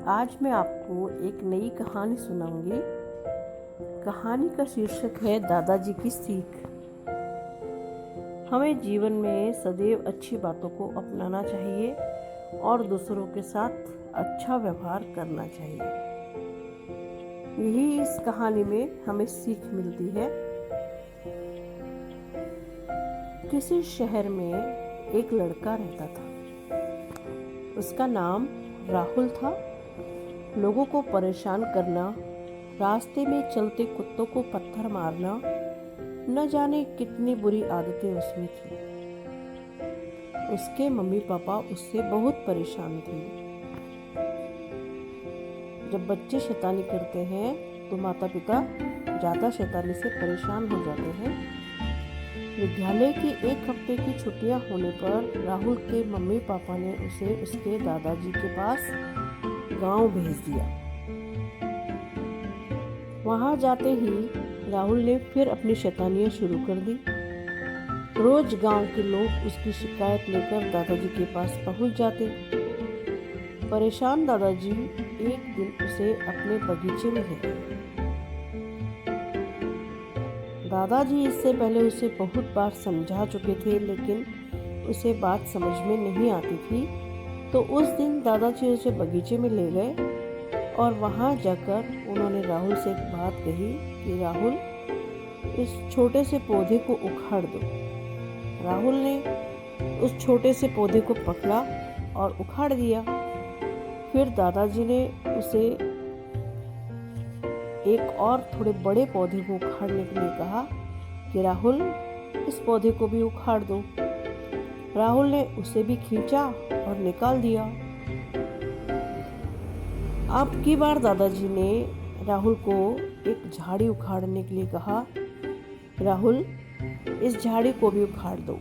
आज मैं आपको एक नई कहानी सुनाऊंगी। कहानी का शीर्षक है दादाजी की सीख। हमें जीवन में सदैव अच्छी बातों को अपनाना चाहिए और दूसरों के साथ अच्छा व्यवहार करना चाहिए। यही इस कहानी में हमें सीख मिलती है। किसी शहर में एक लड़का रहता था। उसका नाम राहुल था। लोगों को परेशान करना, रास्ते में चलते कुत्तों को पत्थर मारना, न जाने कितनी बुरी आदतें उसमें थी। उसके मम्मी पापा उससे बहुत परेशान थे। जब बच्चे शैतानी करते हैं तो माता पिता ज़्यादा शैतानी से परेशान हो जाते हैं। विद्यालय की एक हफ्ते की छुट्टियां होने पर राहुल के मम्मी पापा ने उसे उसके दादाजी के पास गांव भेज दिया। वहां जाते ही राहुल ने फिर अपनी शैतानियां शुरू कर दी। रोज गांव के लोग उसकी शिकायत लेकर दादाजी के पास पहुंच जाते। परेशान दादाजी एक दिन उसे अपने बगीचे में ले गए। दादाजी इससे पहले उसे बहुत बार समझा चुके थे, लेकिन उसे बात समझ में नहीं आती थी। तो उस दिन दादाजी उसे बगीचे में ले गए और वहां जाकर उन्होंने राहुल से एक बात कही कि राहुल, इस छोटे से पौधे को उखाड़ दो। राहुल ने उस छोटे से पौधे को पकड़ा और उखाड़ दिया। फिर दादाजी ने उसे एक और थोड़े बड़े पौधे को उखाड़ने के लिए कहा कि राहुल, इस पौधे को भी उखाड़ दो। राहुल ने उसे भी खींचा और निकाल दिया। अब की बार दादाजी ने राहुल को एक झाड़ी उखाड़ने के लिए कहा, राहुल, इस झाड़ी को भी उखाड़ दो।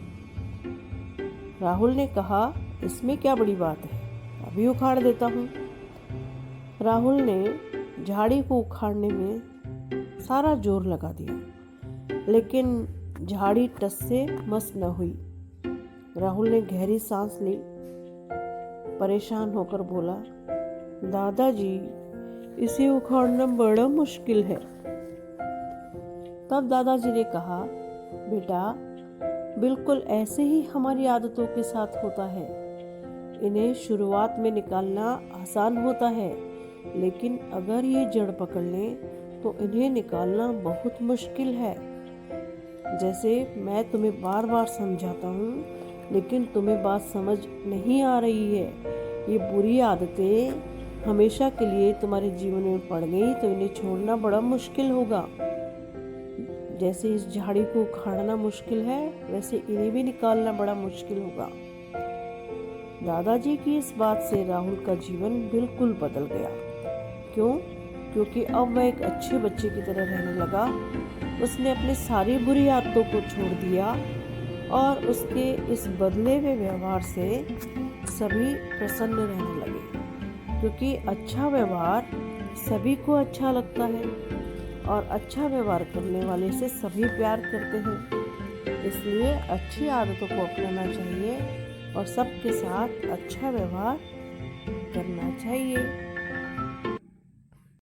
राहुल ने कहा, इसमें क्या बड़ी बात है, अभी उखाड़ देता हूँ। राहुल ने झाड़ी को उखाड़ने में सारा जोर लगा दिया, लेकिन झाड़ी टस से मस न हुई। राहुल ने गहरी सांस ली, परेशान होकर बोला, दादाजी, इसे उखाड़ना बड़ा मुश्किल है। तब दादाजी ने कहा, बेटा, बिल्कुल ऐसे ही हमारी आदतों के साथ होता है। इन्हें शुरुआत में निकालना आसान होता है, लेकिन अगर ये जड़ पकड़ लें तो इन्हें निकालना बहुत मुश्किल है। जैसे मैं तुम्हें बार बार समझाता हूँ, लेकिन तुम्हें बात समझ नहीं आ रही है। ये बुरी आदतें हमेशा के लिए तुम्हारे जीवन में पड़ गई तो इन्हें छोड़ना बड़ा मुश्किल होगा। जैसे इस झाड़ी को उखाड़ना मुश्किल है, वैसे इन्हें भी निकालना बड़ा मुश्किल होगा। दादाजी की इस बात से राहुल का जीवन बिल्कुल बदल गया। क्यों? क्योंकि अब वह एक अच्छे बच्चे की तरह रहने लगा। उसने अपनी सारी बुरी आदतों को छोड़ दिया और उसके इस बदले हुए व्यवहार से सभी प्रसन्न रहने लगे, क्योंकि अच्छा व्यवहार सभी को अच्छा लगता है और अच्छा व्यवहार करने वाले से सभी प्यार करते हैं। इसलिए अच्छी आदतों को अपनाना चाहिए और सबके साथ अच्छा व्यवहार करना चाहिए।